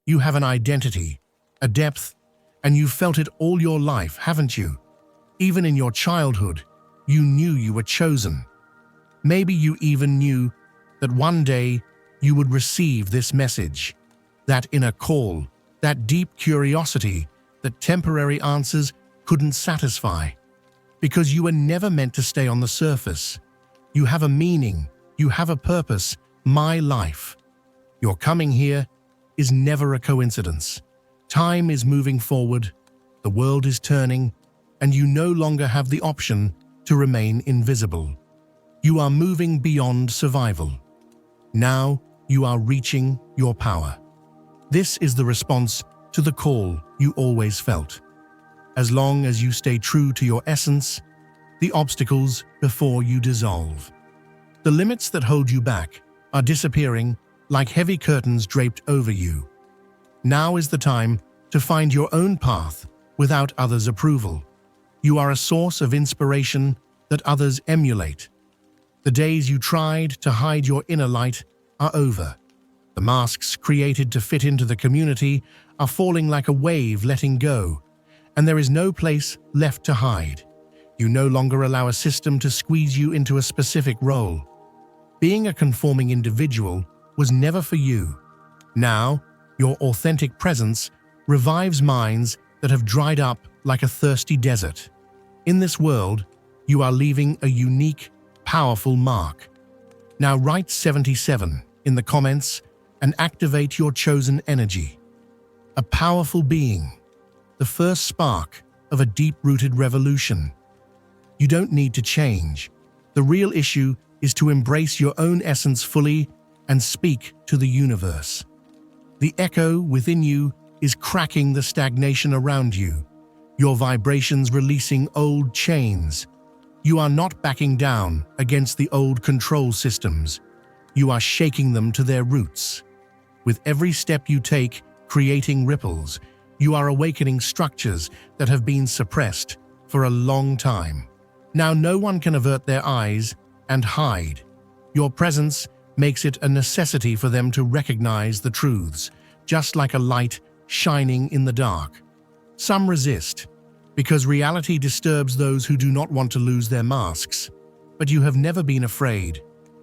You have an identity, a depth, and you've felt it all your life, haven't you? Even in your childhood, you knew you were chosen. Maybe you even knew that one day you would receive this message, that inner call, that deep curiosity that temporary answers couldn't satisfy. Because you were never meant to stay on the surface. You have a meaning, you have a purpose, my life. Your coming here is never a coincidence. Time is moving forward, the world is turning, and you no longer have the option to remain invisible. You are moving beyond survival. Now you are reaching your power. This is the response to the call you always felt. As long as you stay true to your essence, the obstacles before you dissolve. The limits that hold you back are disappearing like heavy curtains draped over you. Now is the time to find your own path without others' approval. You are a source of inspiration that others emulate. The days you tried to hide your inner light are over. The masks created to fit into the community are falling like a wave letting go, and there is no place left to hide. You no longer allow a system to squeeze you into a specific role. Being a conforming individual was never for you. Now, your authentic presence revives minds that have dried up like a thirsty desert. In this world, you are leaving a unique, powerful mark. Now write 77 in the comments and activate your chosen energy. A powerful being, the first spark of a deep-rooted revolution. You don't need to change. The real issue is to embrace your own essence fully and speak to the universe. The echo within you is cracking the stagnation around you, your vibrations releasing old chains. You are not backing down against the old control systems. You are shaking them to their roots. With every step you take, creating ripples, you are awakening structures that have been suppressed for a long time. Now no one can avert their eyes and hide. Your presence makes it a necessity for them to recognize the truths, just like a light shining in the dark. Some resist, because reality disturbs those who do not want to lose their masks. But you have never been afraid.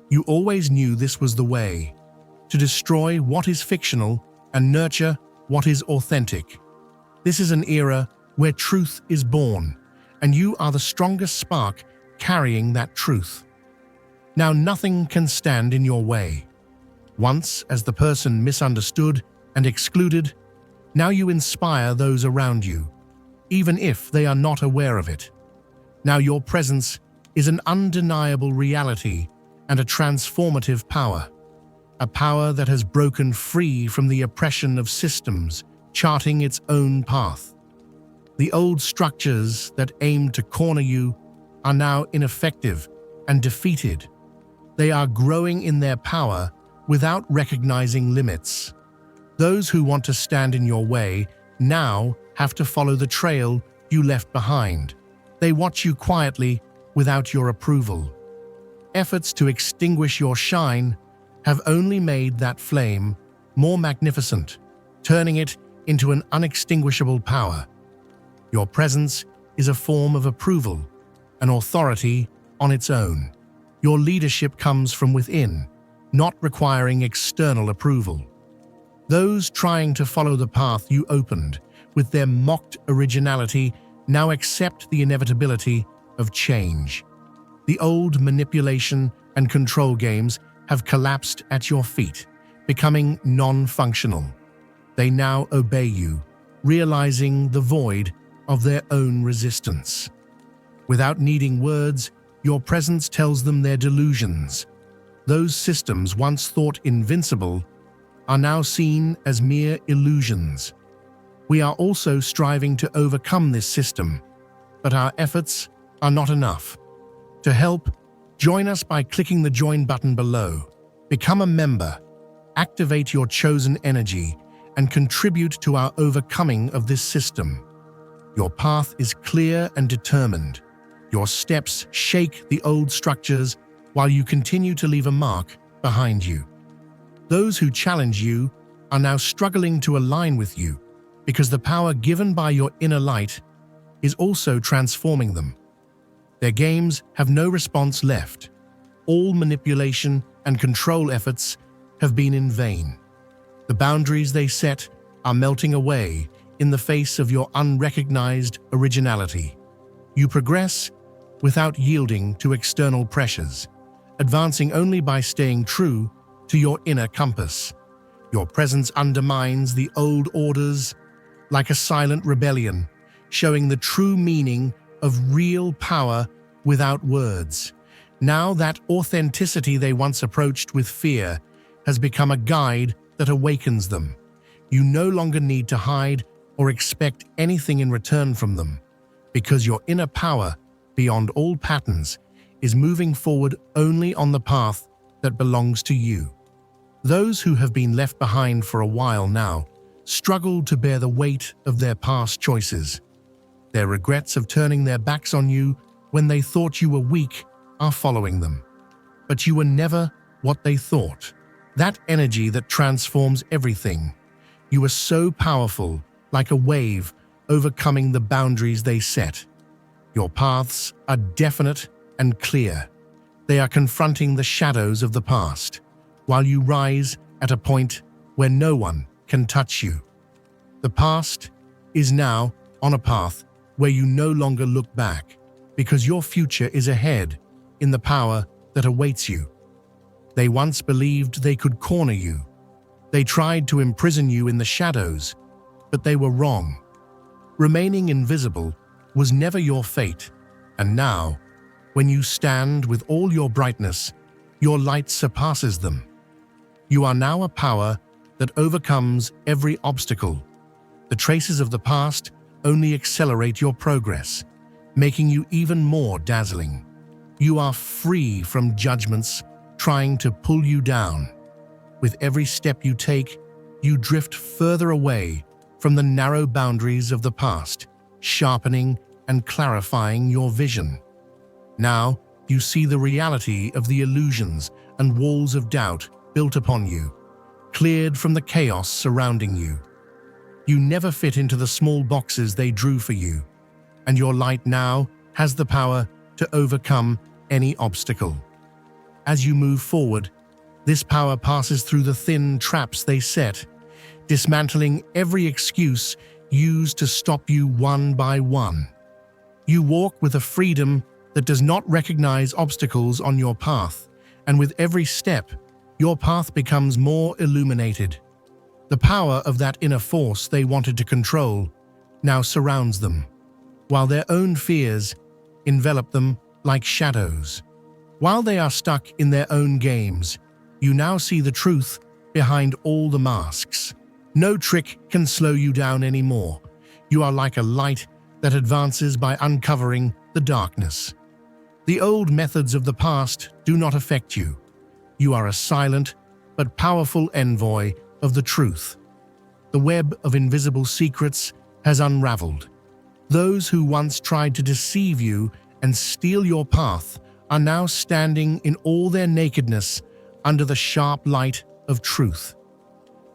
You always knew this was the way, to destroy what is fictional and nurture what is authentic. This is an era where truth is born, and you are the strongest spark carrying that truth. Now nothing can stand in your way. Once, as the person misunderstood and excluded, now you inspire those around you, even if they are not aware of it. Now your presence is an undeniable reality and a transformative power. A power that has broken free from the oppression of systems, charting its own path. The old structures that aimed to corner you are now ineffective and defeated. They are growing in their power without recognizing limits. Those who want to stand in your way now have to follow the trail you left behind. They watch you quietly without your approval. Efforts to extinguish your shine have only made that flame more magnificent, turning it into an unextinguishable power. Your presence is a form of approval, an authority on its own. Your leadership comes from within, not requiring external approval. Those trying to follow the path you opened with their mocked originality now accept the inevitability of change. The old manipulation and control games have collapsed at your feet, becoming non-functional. They now obey you, realizing the void of their own resistance. Without needing words, your presence tells them their delusions. Those systems once thought invincible are now seen as mere illusions. We are also striving to overcome this system, but our efforts are not enough. To help, join us by clicking the join button below. Become a member, activate your chosen energy, and contribute to our overcoming of this system. Your path is clear and determined. Your steps shake the old structures while you continue to leave a mark behind you. Those who challenge you are now struggling to align with you because the power given by your inner light is also transforming them. Their games have no response left. All manipulation and control efforts have been in vain. The boundaries they set are melting away in the face of your unrecognized originality. You progress without yielding to external pressures, advancing only by staying true to your inner compass. Your presence undermines the old orders like a silent rebellion, showing the true meaning of real power without words. Now that authenticity they once approached with fear has become a guide that awakens them. You no longer need to hide or expect anything in return from them, because your inner power, beyond all patterns, is moving forward only on the path that belongs to you. Those who have been left behind for a while now struggle to bear the weight of their past choices. Their regrets of turning their backs on you when they thought you were weak are following them. But you were never what they thought. That energy that transforms everything. You are so powerful, like a wave overcoming the boundaries they set. Your paths are definite and clear. They are confronting the shadows of the past, while you rise at a point where no one can touch you. The past is now on a path where you no longer look back, because your future is ahead in the power that awaits you. They once believed they could corner you. They tried to imprison you in the shadows, but they were wrong. Remaining invisible was never your fate, and now, when you stand with all your brightness, your light surpasses them. You are now a power that overcomes every obstacle. The traces of the past only accelerate your progress, making you even more dazzling. You are free from judgments trying to pull you down. With every step you take, you drift further away from the narrow boundaries of the past, sharpening and clarifying your vision. Now, you see the reality of the illusions and walls of doubt built upon you, cleared from the chaos surrounding you. You never fit into the small boxes they drew for you, and your light now has the power to overcome any obstacle. As you move forward, this power passes through the thin traps they set, dismantling every excuse used to stop you one by one. You walk with a freedom that does not recognize obstacles on your path, and with every step, your path becomes more illuminated. The power of that inner force they wanted to control now surrounds them, while their own fears envelop them like shadows. While they are stuck in their own games, you now see the truth behind all the masks. No trick can slow you down anymore. You are like a light that advances by uncovering the darkness. The old methods of the past do not affect you. You are a silent but powerful envoy of the truth. The web of invisible secrets has unraveled. Those who once tried to deceive you and steal your path are now standing in all their nakedness under the sharp light of truth.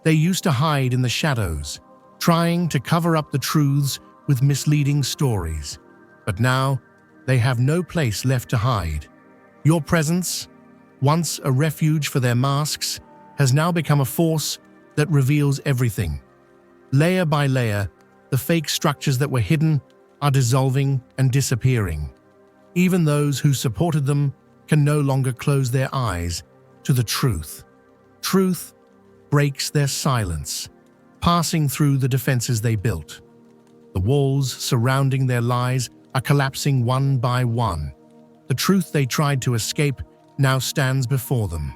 They used to hide in the shadows, trying to cover up the truths with misleading stories. But now, they have no place left to hide. Your presence, once a refuge for their masks, has now become a force that reveals everything. Layer by layer, the fake structures that were hidden are dissolving and disappearing. Even those who supported them can no longer close their eyes to the truth. Truth breaks their silence, passing through the defenses they built. The walls surrounding their lies are collapsing one by one. The truth they tried to escape now stands before them.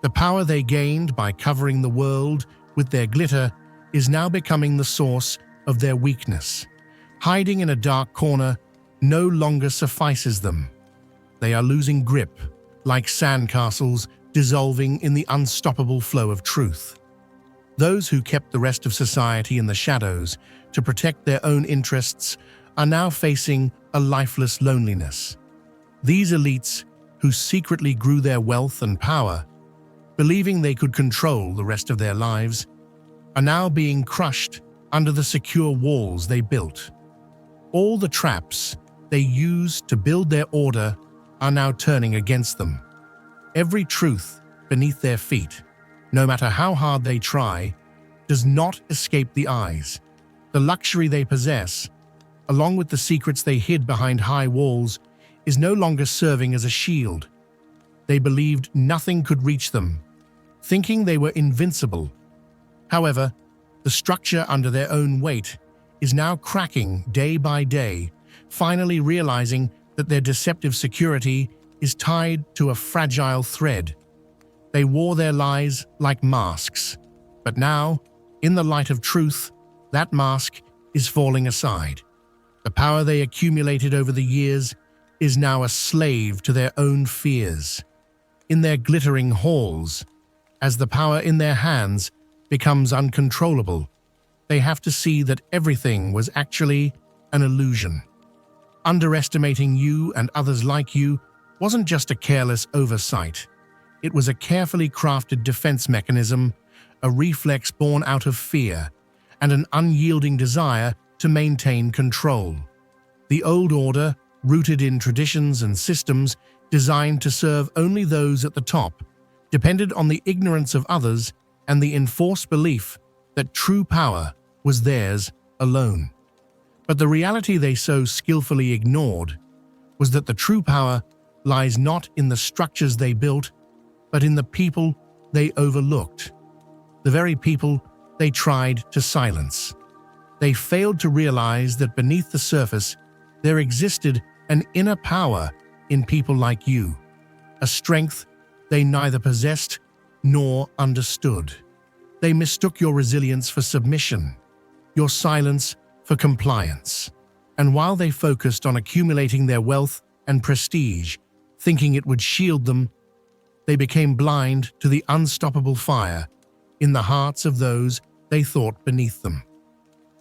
The power they gained by covering the world with their glitter is now becoming the source of their weakness. Hiding in a dark corner no longer suffices them. They are losing grip, like sandcastles dissolving in the unstoppable flow of truth. Those who kept the rest of society in the shadows to protect their own interests are now facing a lifeless loneliness. These elites, who secretly grew their wealth and power, believing they could control the rest of their lives, are now being crushed under the secure walls they built. All the traps they used to build their order are now turning against them. Every truth beneath their feet, no matter how hard they try, does not escape the eyes. The luxury they possess, along with the secrets they hid behind high walls, is no longer serving as a shield. They believed nothing could reach them, thinking they were invincible. However, the structure under their own weight is now cracking day by day, finally realizing that their deceptive security is tied to a fragile thread. They wore their lies like masks, but now, in the light of truth, that mask is falling aside. The power they accumulated over the years is now a slave to their own fears. In their glittering halls, as the power in their hands becomes uncontrollable, they have to see that everything was actually an illusion. Underestimating you and others like you wasn't just a careless oversight. It was a carefully crafted defense mechanism, a reflex born out of fear, and an unyielding desire to maintain control. The old order, rooted in traditions and systems designed to serve only those at the top, depended on the ignorance of others and the enforced belief that true power was theirs alone. But the reality they so skillfully ignored was that the true power lies not in the structures they built, but in the people they overlooked, the very people they tried to silence. They failed to realize that beneath the surface there existed an inner power in people like you, a strength they neither possessed nor understood. They mistook your resilience for submission, your silence for compliance. And while they focused on accumulating their wealth and prestige, thinking it would shield them, they became blind to the unstoppable fire in the hearts of those they thought beneath them.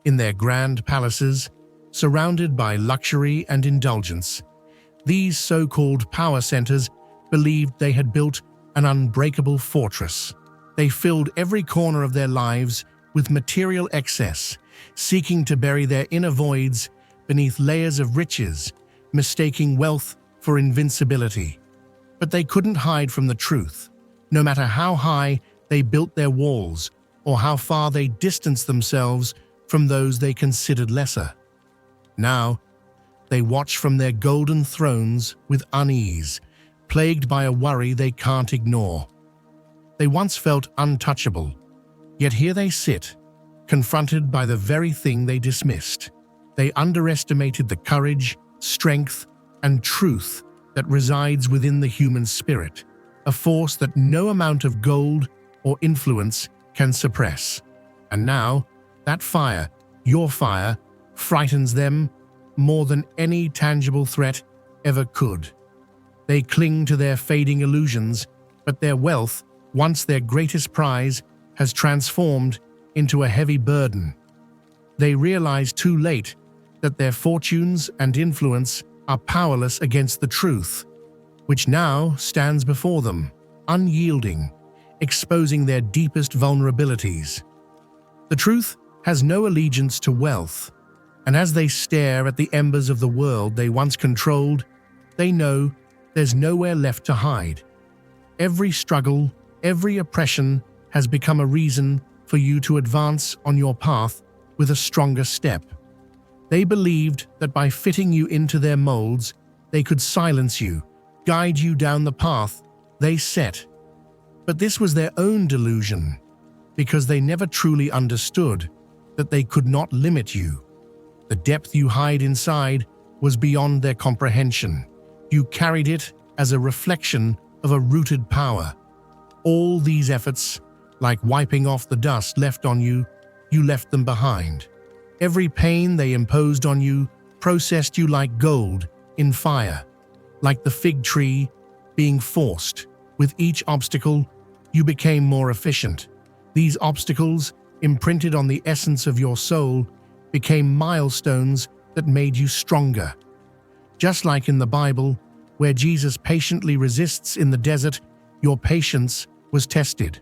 In their grand palaces, surrounded by luxury and indulgence, these so-called power centers believed they had built an unbreakable fortress. They filled every corner of their lives with material excess, seeking to bury their inner voids beneath layers of riches, mistaking wealth for invincibility. But they couldn't hide from the truth, no matter how high they built their walls or how far they distanced themselves from those they considered lesser. Now, they watch from their golden thrones with unease, plagued by a worry they can't ignore. They once felt untouchable, yet here they sit, confronted by the very thing they dismissed. They underestimated the courage, strength, and truth that resides within the human spirit, a force that no amount of gold or influence can suppress. And now, that fire, your fire, frightens them more than any tangible threat ever could. They cling to their fading illusions, but their wealth, once their greatest prize, has transformed into a heavy burden. They realize too late that their fortunes and influence are powerless against the truth, which now stands before them, unyielding, exposing their deepest vulnerabilities. The truth has no allegiance to wealth, and as they stare at the embers of the world they once controlled, they know there's nowhere left to hide. Every struggle, every oppression has become a reason for you to advance on your path with a stronger step. They believed that by fitting you into their molds, they could silence you, guide you down the path they set. But this was their own delusion, because they never truly understood that they could not limit you. The depth you hide inside was beyond their comprehension. You carried it as a reflection of a rooted power. All these efforts, like wiping off the dust left on you, you left them behind. Every pain they imposed on you processed you like gold in fire, like the fig tree being forced. With each obstacle, you became more efficient. These obstacles, imprinted on the essence of your soul, became milestones that made you stronger. Just like in the Bible, where Jesus patiently resists in the desert, your patience was tested,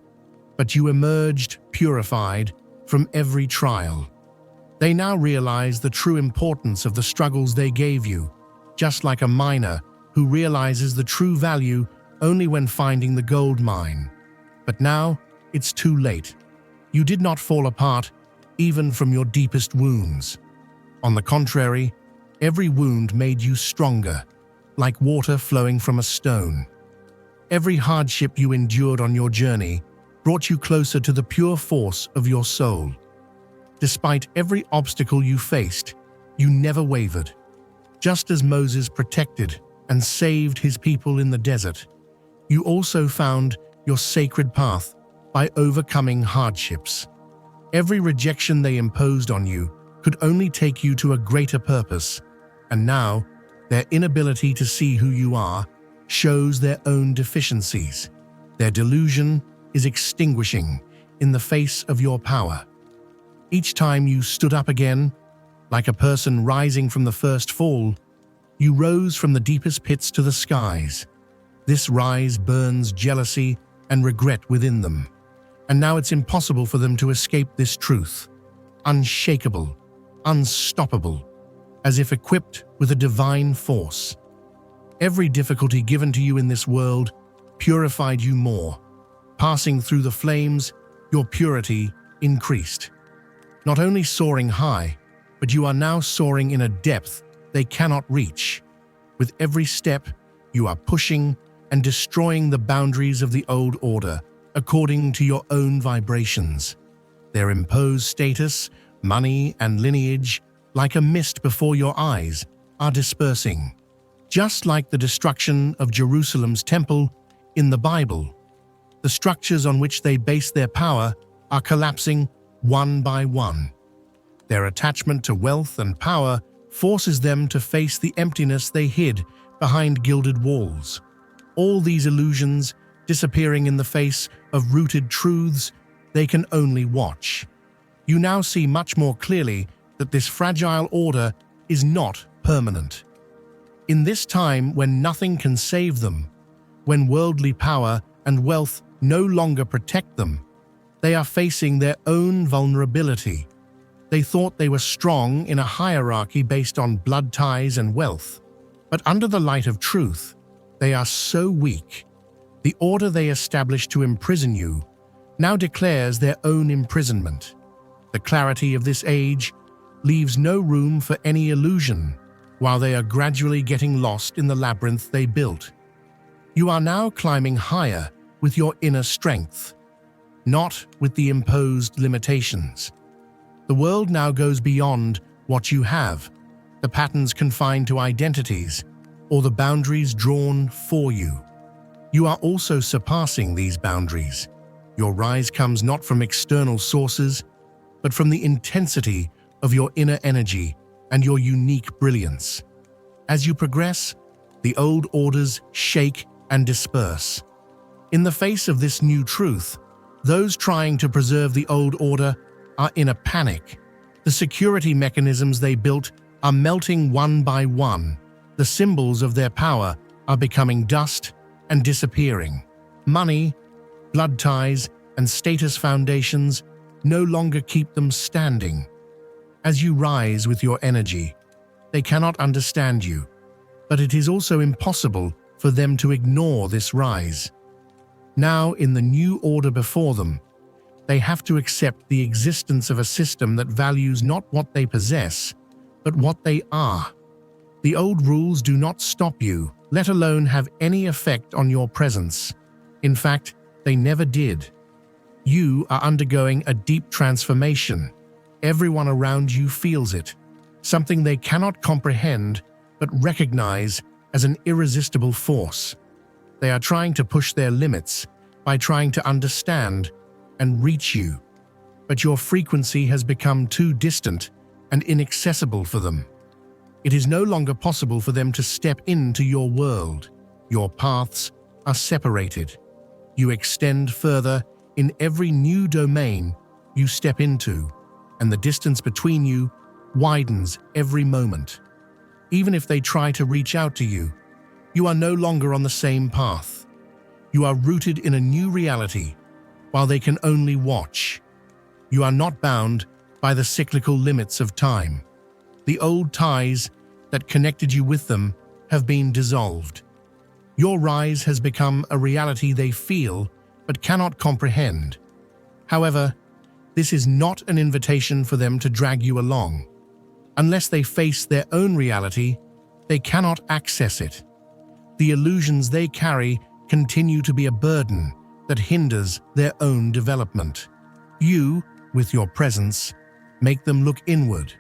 but you emerged purified, from every trial. They now realize the true importance of the struggles they gave you, just like a miner who realizes the true value only when finding the gold mine. But now, it's too late. You did not fall apart, even from your deepest wounds. On the contrary, every wound made you stronger, like water flowing from a stone. Every hardship you endured on your journey brought you closer to the pure force of your soul. Despite every obstacle you faced, you never wavered. Just as Moses protected and saved his people in the desert, you also found your sacred path by overcoming hardships. Every rejection they imposed on you could only take you to a greater purpose, and now their inability to see who you are shows their own deficiencies. Their delusion is extinguishing in the face of your power. Each time you stood up again, like a person rising from the first fall, you rose from the deepest pits to the skies. This rise burns jealousy and regret within them, and now it's impossible for them to escape this truth. Unshakable, unstoppable, as if equipped with a divine force. Every difficulty given to you in this world purified you more. Passing through the flames, your purity increased. Not only soaring high, but you are now soaring in a depth they cannot reach. With every step, you are pushing and destroying the boundaries of the old order according to your own vibrations. Their imposed status, money, and lineage, like a mist before your eyes, are dispersing. Just like the destruction of Jerusalem's temple in the Bible, the structures on which they base their power are collapsing one by one. Their attachment to wealth and power forces them to face the emptiness they hid behind gilded walls. All these illusions disappearing in the face of rooted truths they can only watch. You now see much more clearly that this fragile order is not permanent. In this time when nothing can save them, when worldly power and wealth no longer protect them, they are facing their own vulnerability. They thought they were strong in a hierarchy based on blood ties and wealth, but under the light of truth, they are so weak. The order they established to imprison you now declares their own imprisonment. The clarity of this age leaves no room for any illusion, while they are gradually getting lost in the labyrinth they built. You are now climbing higher with your inner strength, not with the imposed limitations. The world now goes beyond what you have, the patterns confined to identities, or the boundaries drawn for you. You are also surpassing these boundaries. Your rise comes not from external sources, but from the intensity of your inner energy and your unique brilliance. As you progress, the old orders shake and disperse. In the face of this new truth, those trying to preserve the old order are in a panic. The security mechanisms they built are melting one by one. The symbols of their power are becoming dust and disappearing. Money, blood ties, and status foundations no longer keep them standing. As you rise with your energy, they cannot understand you, but it is also impossible for them to ignore this rise. Now, in the new order before them, they have to accept the existence of a system that values not what they possess, but what they are. The old rules do not stop you, let alone have any effect on your presence. In fact, they never did. You are undergoing a deep transformation. Everyone around you feels it, something they cannot comprehend but recognize as an irresistible force. They are trying to push their limits by trying to understand and reach you, but your frequency has become too distant and inaccessible for them. It is no longer possible for them to step into your world. Your paths are separated. You extend further in every new domain you step into, and the distance between you widens every moment. Even if they try to reach out to you, you are no longer on the same path. You are rooted in a new reality, while they can only watch. You are not bound by the cyclical limits of time. The old ties that connected you with them have been dissolved. Your rise has become a reality they feel but cannot comprehend. However, this is not an invitation for them to drag you along. Unless they face their own reality, they cannot access it. The illusions they carry continue to be a burden that hinders their own development. You, with your presence, make them look inward,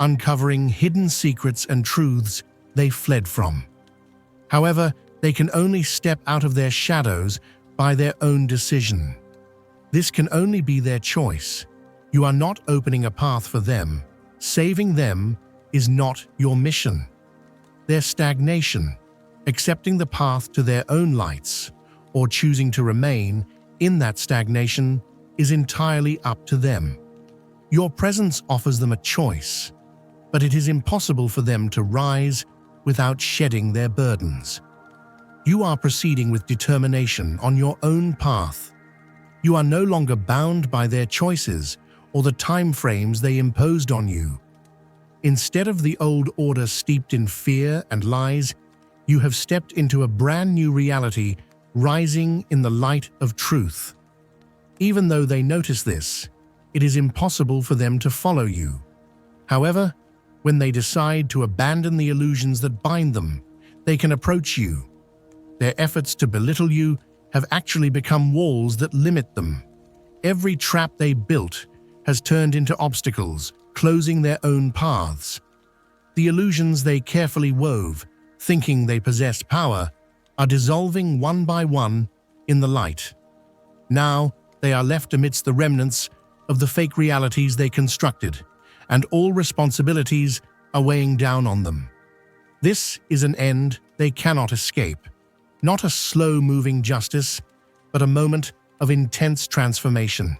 uncovering hidden secrets and truths they fled from. However, they can only step out of their shadows by their own decision. This can only be their choice. You are not opening a path for them. Saving them is not your mission. Their stagnation, accepting the path to their own lights, or choosing to remain in that stagnation is entirely up to them. Your presence offers them a choice, but it is impossible for them to rise without shedding their burdens. You are proceeding with determination on your own path. You are no longer bound by their choices or the time frames they imposed on you. Instead of the old order steeped in fear and lies, you have stepped into a brand new reality, rising in the light of truth. Even though they notice this, it is impossible for them to follow you. However, when they decide to abandon the illusions that bind them, they can approach you. Their efforts to belittle you have actually become walls that limit them. Every trap they built has turned into obstacles, closing their own paths. The illusions they carefully wove, thinking they possessed power, are dissolving one by one in the light. Now, they are left amidst the remnants of the fake realities they constructed, and all responsibilities are weighing down on them. This is an end they cannot escape. Not a slow-moving justice, but a moment of intense transformation.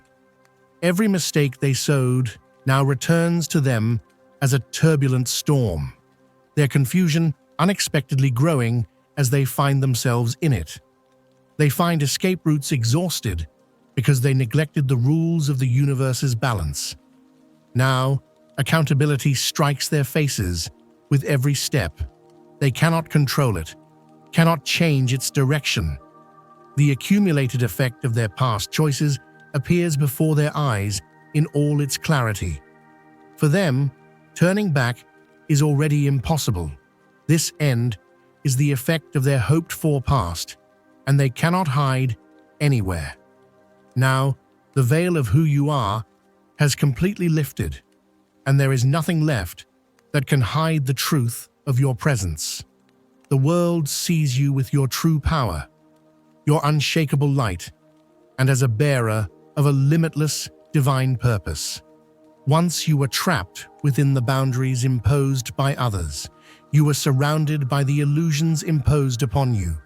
Every mistake they sowed now returns to them as a turbulent storm, their confusion unexpectedly growing as they find themselves in it. They find escape routes exhausted because they neglected the rules of the universe's balance. Now, accountability strikes their faces with every step. They cannot control it, cannot change its direction. The accumulated effect of their past choices appears before their eyes in all its clarity. For them, turning back is already impossible. This end is the effect of their hoped-for past, and they cannot hide anywhere. Now, the veil of who you are has completely lifted, and there is nothing left that can hide the truth of your presence. The world sees you with your true power, your unshakable light, and as a bearer of a limitless divine purpose. Once you were trapped within the boundaries imposed by others. You were surrounded by the illusions imposed upon you.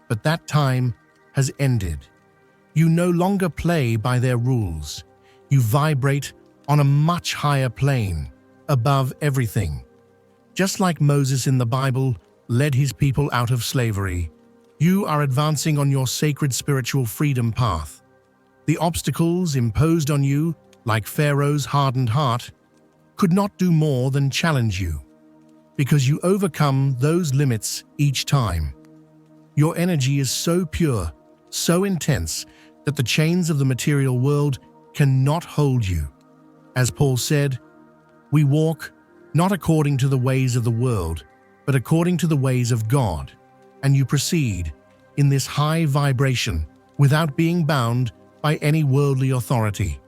But that time has ended. You no longer play by their rules. You vibrate on a much higher plane, above everything. Just like Moses in the Bible led his people out of slavery, you are advancing on your sacred spiritual freedom path. The obstacles imposed on you, like Pharaoh's hardened heart, could not do more than challenge you, because you overcome those limits each time. Your energy is so pure, so intense, that the chains of the material world cannot hold you. As Paul said, we walk not according to the ways of the world, but according to the ways of God, and you proceed in this high vibration without being bound by any worldly authority.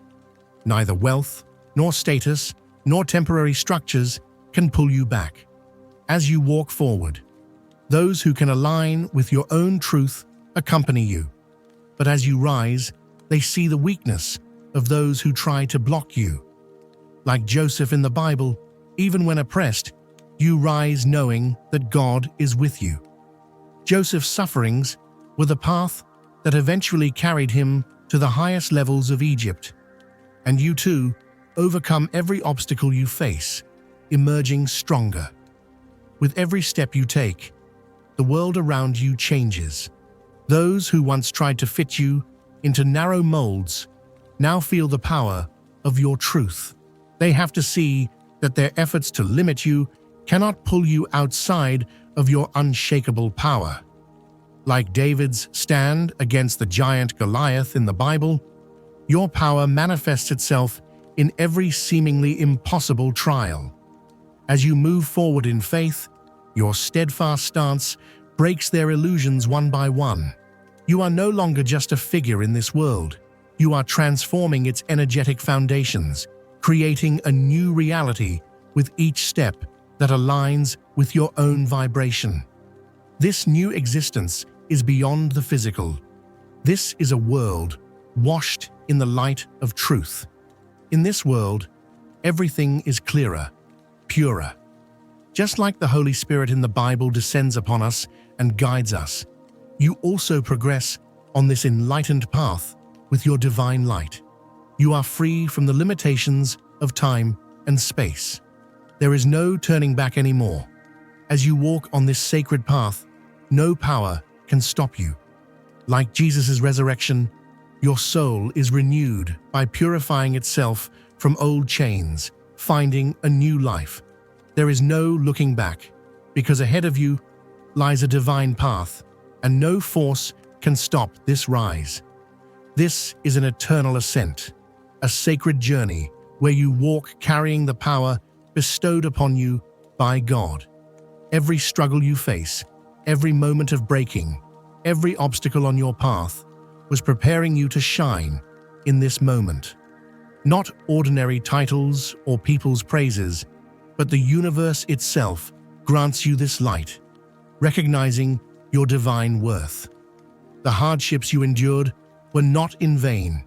Neither wealth, nor status, nor temporary structures can pull you back. As you walk forward, those who can align with your own truth accompany you. But as you rise, they see the weakness of those who try to block you. Like Joseph in the Bible, even when oppressed, you rise knowing that God is with you. Joseph's sufferings were the path that eventually carried him to the highest levels of Egypt. And you too overcome every obstacle you face, emerging stronger. With every step you take, the world around you changes. Those who once tried to fit you into narrow molds now feel the power of your truth. They have to see that their efforts to limit you cannot pull you outside of your unshakable power. Like David's stand against the giant Goliath in the Bible, your power manifests itself in every seemingly impossible trial. As you move forward in faith, your steadfast stance breaks their illusions one by one. You are no longer just a figure in this world. You are transforming its energetic foundations, creating a new reality with each step that aligns with your own vibration. This new existence is beyond the physical. This is a world washed in the light of truth. In this world, everything is clearer, purer. Just like the Holy Spirit in the Bible descends upon us and guides us, you also progress on this enlightened path with your divine light. You are free from the limitations of time and space. There is no turning back anymore. As you walk on this sacred path, no power can stop you. Like Jesus' resurrection, your soul is renewed by purifying itself from old chains, finding a new life. There is no looking back, because ahead of you lies a divine path, and no force can stop this rise. This is an eternal ascent, a sacred journey where you walk carrying the power bestowed upon you by God. Every struggle you face, every moment of breaking, every obstacle on your path was preparing you to shine in this moment. Not ordinary titles or people's praises, but the universe itself grants you this light, recognizing your divine worth. The hardships you endured were not in vain.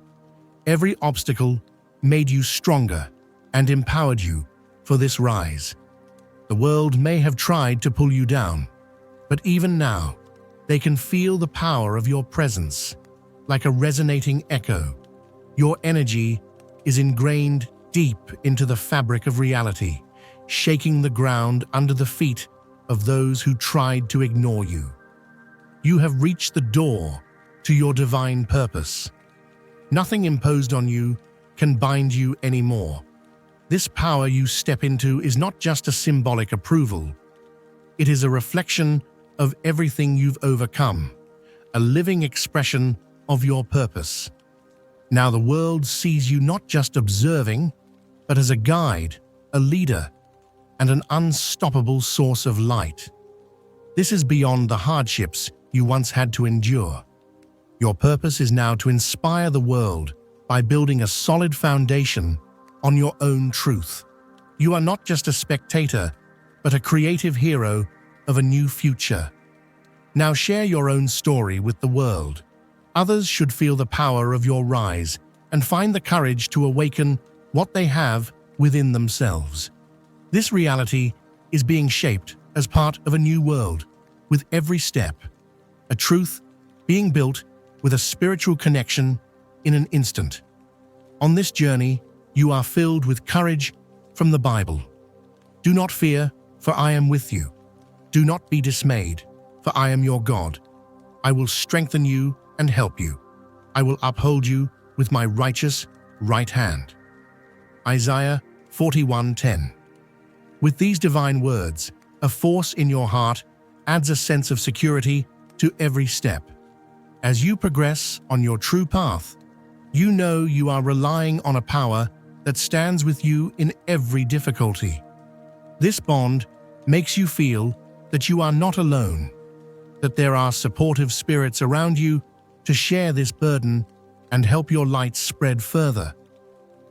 Every obstacle made you stronger and empowered you for this rise. The world may have tried to pull you down, but even now, they can feel the power of your presence. Like a resonating echo, your energy is ingrained deep into the fabric of reality, shaking the ground under the feet of those who tried to ignore you. You have reached the door to your divine purpose. Nothing imposed on you can bind you anymore. This power you step into is not just a symbolic approval. It is a reflection of everything you've overcome, a living expression of your purpose. Now the world sees you not just observing, but as a guide, a leader, and an unstoppable source of light. This is beyond the hardships you once had to endure. Your purpose is now to inspire the world by building a solid foundation on your own truth. You are not just a spectator, but a creative hero of a new future. Now share your own story with the world. Others should feel the power of your rise and find the courage to awaken what they have within themselves. This reality is being shaped as part of a new world, with every step, a truth being built with a spiritual connection in an instant. On this journey, you are filled with courage from the Bible. Do not fear, for I am with you. Do not be dismayed, for I am your God. I will strengthen you and help you. I will uphold you with my righteous right hand. Isaiah 41:10. With these divine words, a force in your heart adds a sense of security to every step. As you progress on your true path, you know you are relying on a power that stands with you in every difficulty. This bond makes you feel that you are not alone, that there are supportive spirits around you to share this burden and help your light spread further.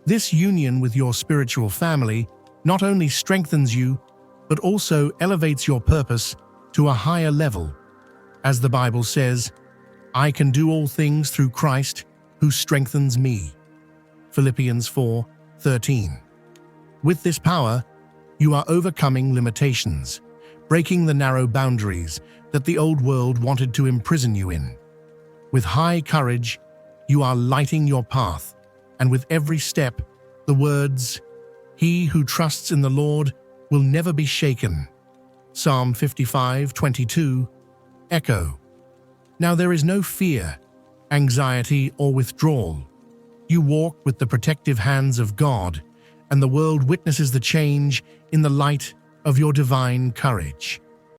This union with your spiritual family not only strengthens you, but also elevates your purpose to a higher level. As the Bible says, I can do all things through Christ who strengthens me. Philippians 4:13. With this power, you are overcoming limitations, breaking the narrow boundaries that the old world wanted to imprison you in. With high courage, you are lighting your path, and with every step, the words, "He who trusts in the Lord will never be shaken." Psalm 55:22 echo. Now there is no fear, anxiety, or withdrawal. You walk with the protective hands of God, and the world witnesses the change in the light of your divine courage.